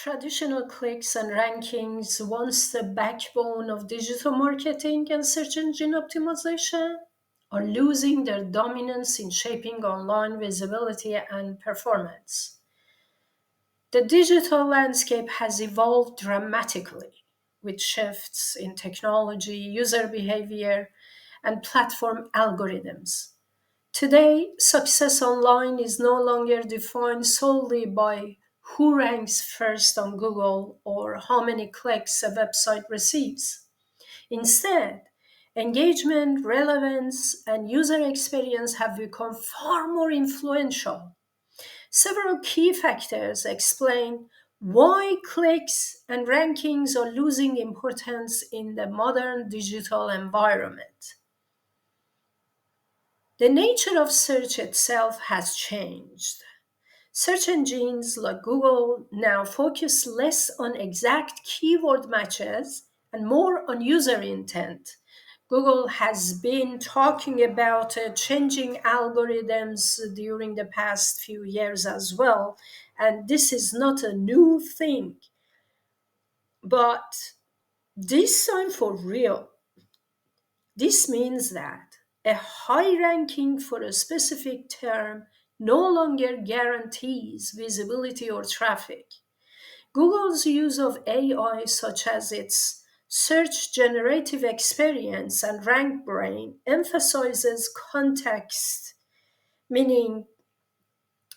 Traditional clicks and rankings, once the backbone of digital marketing and search engine optimization, are losing their dominance in shaping online visibility and performance. The digital landscape has evolved dramatically with shifts in technology, user behavior, and platform algorithms. Today, success online is no longer defined solely by who ranks first on Google or how many clicks a website receives. Instead, engagement, relevance, and user experience have become far more influential. Several key factors explain why clicks and rankings are losing importance in the modern digital environment. The nature of search itself has changed. Search engines like Google now focus less on exact keyword matches and more on user intent. Google has been talking about changing algorithms during the past few years as well, and this is not a new thing, but this time for real. This means that a high ranking for a specific term no longer guarantees visibility or traffic. Google's use of AI, such as its search generative experience and rank brain, emphasizes context, meaning,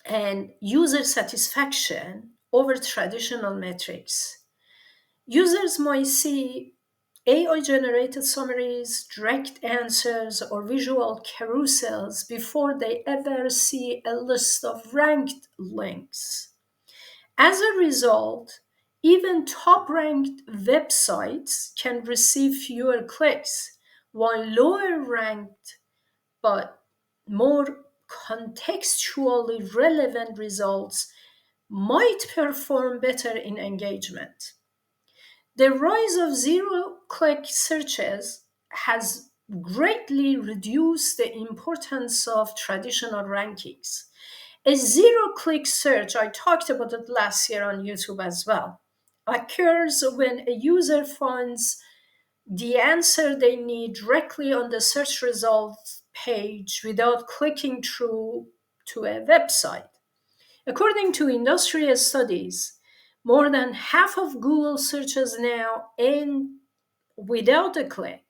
and user satisfaction over traditional metrics. Users might see AI generated summaries, direct answers, or visual carousels before they ever see a list of ranked links. As a result, even top ranked websites can receive fewer clicks, while lower ranked but more contextually relevant results might perform better in engagement. The rise of zero click searches has greatly reduced the importance of traditional rankings. A zero click search, I talked about it last year on YouTube as well, occurs when a user finds the answer they need directly on the search results page without clicking through to a website. According to industrial studies, more than half of Google searches now end without a click.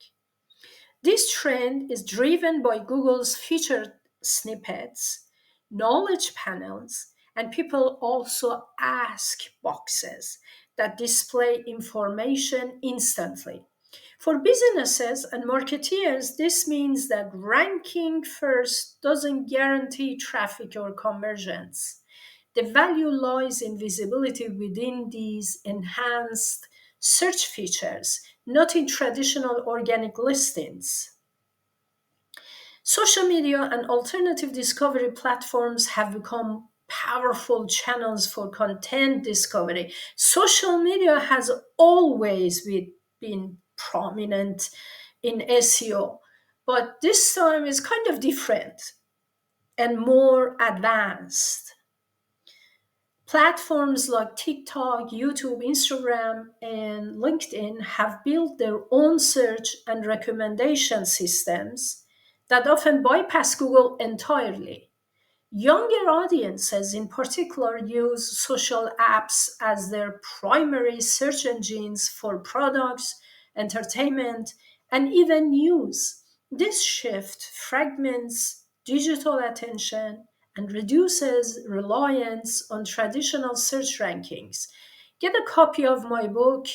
This trend is driven by Google's featured snippets, knowledge panels, and people also ask boxes that display information instantly. For businesses and marketeers, this means that ranking first doesn't guarantee traffic or conversions. The value lies in visibility within these enhanced search features, not in traditional organic listings. Social media and alternative discovery platforms have become powerful channels for content discovery. Social media has always been prominent in SEO, but this time is kind of different and more advanced. Platforms like TikTok, YouTube, Instagram, and LinkedIn have built their own search and recommendation systems that often bypass Google entirely. Younger audiences, in particular, use social apps as their primary search engines for products, entertainment, and even news. This shift fragments digital attention and reduces reliance on traditional search rankings. Get a copy of my book,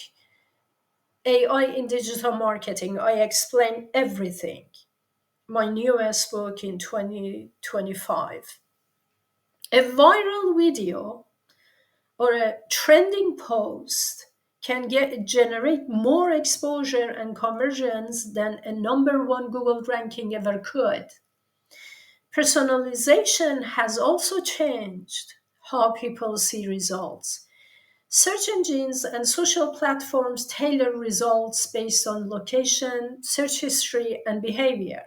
AI in Digital Marketing. I explain everything. My newest book in 2025. A viral video or a trending post can generate more exposure and conversions than a number one Google ranking ever could. Personalization has also changed how people see results. Search engines and social platforms tailor results based on location, search history, and behavior.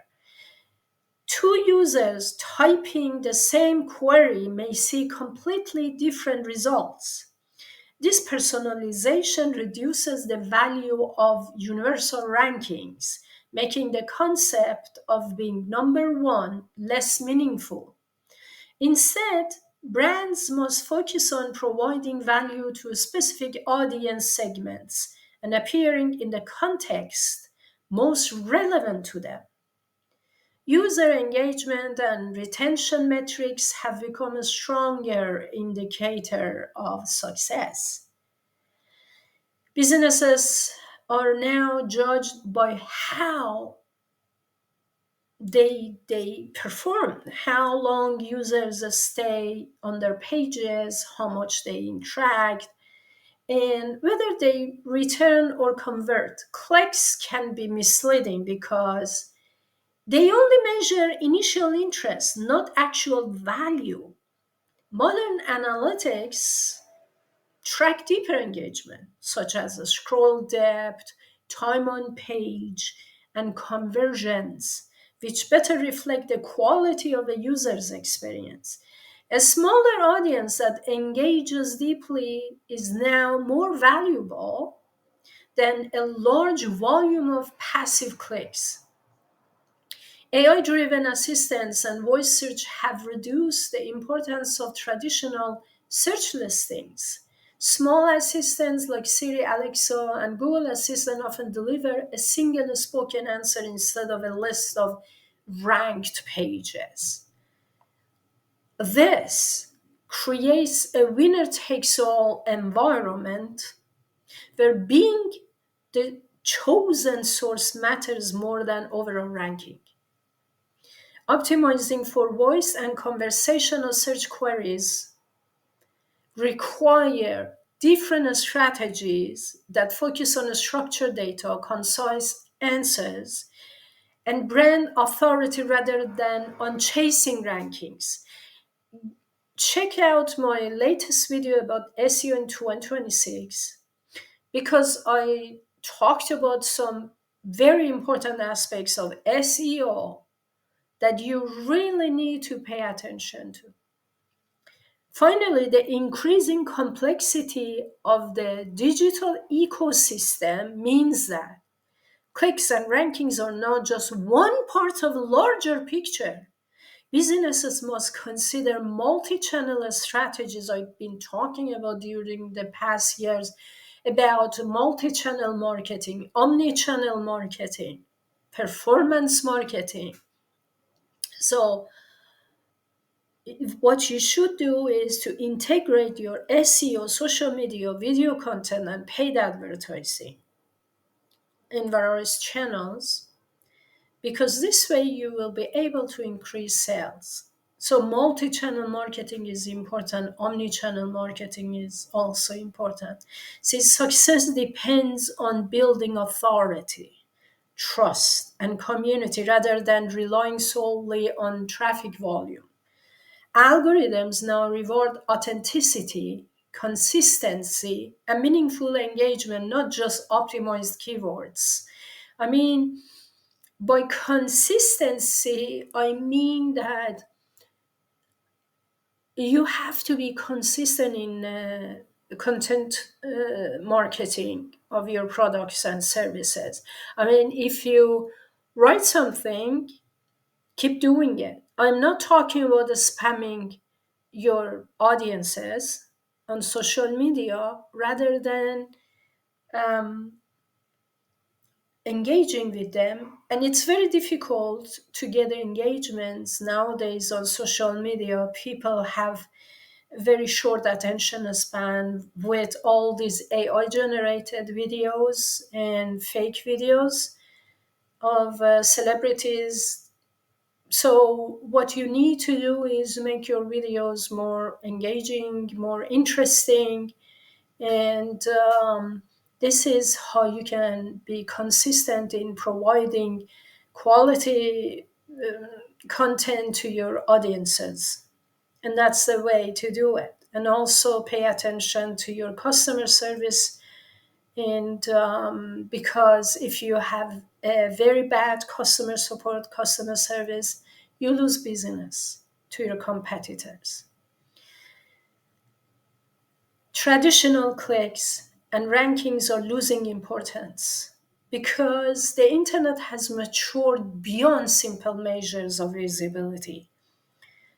Two users typing the same query may see completely different results. This personalization reduces the value of universal rankings, making the concept of being number one less meaningful. Instead, brands must focus on providing value to specific audience segments and appearing in the context most relevant to them. User engagement and retention metrics have become a stronger indicator of success. Businesses are now judged by how they perform, how long users stay on their pages, how much they interact, and whether they return or convert. Clicks can be misleading because they only measure initial interest, not actual value. Modern analytics track deeper engagement, such as scroll depth, time on page, and conversions, which better reflect the quality of a user's experience. A smaller audience that engages deeply is now more valuable than a large volume of passive clicks. AI driven assistants and voice search have reduced the importance of traditional search listings. Small assistants like Siri, Alexa, and Google Assistant often deliver a single spoken answer instead of a list of ranked pages. This creates a winner takes all environment where being the chosen source matters more than overall ranking. Optimizing for voice and conversational search queries require different strategies that focus on structured data, concise answers, and brand authority rather than on chasing rankings. Check out my latest video about SEO in 2026 because I talked about some very important aspects of SEO that you really need to pay attention to. Finally, the increasing complexity of the digital ecosystem means that clicks and rankings are not just one part of a larger picture. Businesses must consider multi channel strategies I've been talking about during the past years about multi channel marketing, omni channel marketing, performance marketing. So, what you should do is to integrate your SEO, social media, video content, and paid advertising in various channels because this way you will be able to increase sales. So, multi channel marketing is important, omni channel marketing is also important. Since success depends on building authority, trust, and community rather than relying solely on traffic volume. Algorithms now reward authenticity, consistency, and meaningful engagement, not just optimized keywords. I mean, by consistency, I mean that you have to be consistent in content marketing of your products and services. I mean, if you write something, keep doing it. I'm not talking about spamming your audiences on social media rather than um, engaging with them. And it's very difficult to get engagements nowadays on social media. People have very short attention span with all these AI generated videos and fake videos of celebrities. So, what you need to do is make your videos more engaging, more interesting, and this is how you can be consistent in providing quality content to your audiences. And that's the way to do it. And also pay attention to your customer service. And because if you have a very bad customer support, customer service, you lose business to your competitors. Traditional clicks and rankings are losing importance because the internet has matured beyond simple measures of visibility.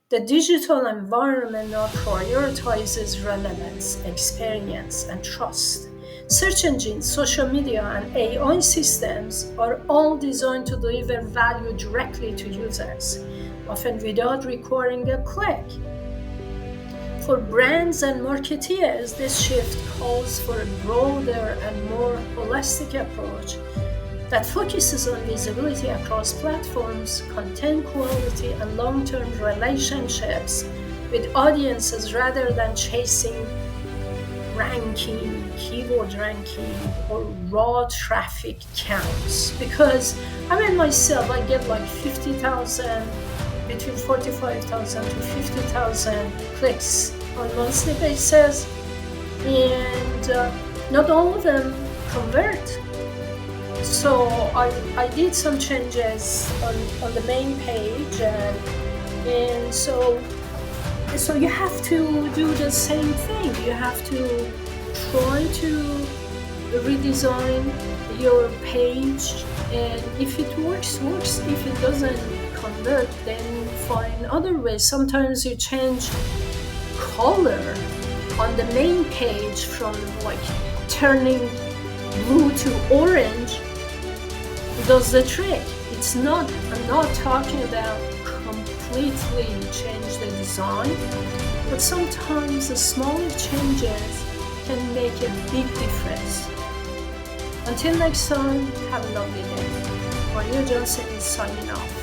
The digital environment now prioritizes relevance, experience, and trust. Search engines, social media, and AI systems are all designed to deliver value directly to users, often without requiring a click. For brands and marketeers, this shift calls for a broader and more holistic approach that focuses on visibility across platforms, content quality, and long term relationships with audiences rather than chasing ranking, keyword ranking, or raw traffic counts. Because I mean, myself, I get like 50,000, between 45,000 to 50,000 clicks on monthly basis, and not all of them convert. So I did some changes on the main page, and so you have to do the same thing. You have to try to redesign your page, and if it works. If it doesn't convert, then find other ways. Sometimes you change color on the main page from like turning blue to orange does the trick. I'm not talking about completely change the design, but sometimes the smaller changes can make a big difference. Until next time, have a lovely day. Johnsen is signing off.